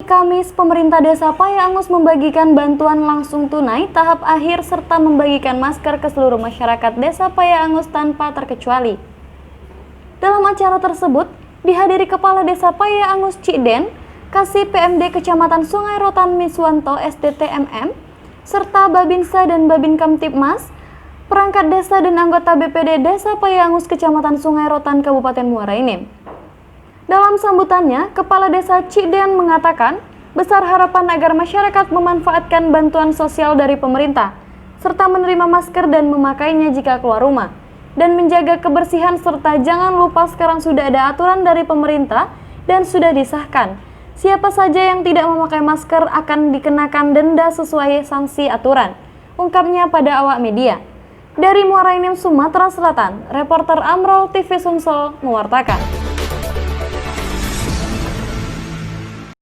Kamis, pemerintah Desa Payaangus membagikan bantuan langsung tunai tahap akhir serta membagikan masker ke seluruh masyarakat Desa Payaangus tanpa terkecuali. Dalam acara tersebut, dihadiri Kepala Desa Payaangus Cikden, Kasih PMD Kecamatan Sungai Rotan Miswanto SDTMM, serta Babinsa dan Babin Kamtibmas, perangkat desa dan anggota BPD Desa Payaangus Kecamatan Sungai Rotan Kabupaten Muara Enim. Dalam sambutannya, Kepala Desa Cikden mengatakan besar harapan agar masyarakat memanfaatkan bantuan sosial dari pemerintah, serta menerima masker dan memakainya jika keluar rumah, dan menjaga kebersihan serta jangan lupa sekarang sudah ada aturan dari pemerintah dan sudah disahkan. Siapa saja yang tidak memakai masker akan dikenakan denda sesuai sanksi aturan, ungkapnya pada awak media. Dari Muara Enim, Sumatera Selatan, reporter Amrol TV Sumsel mewartakan.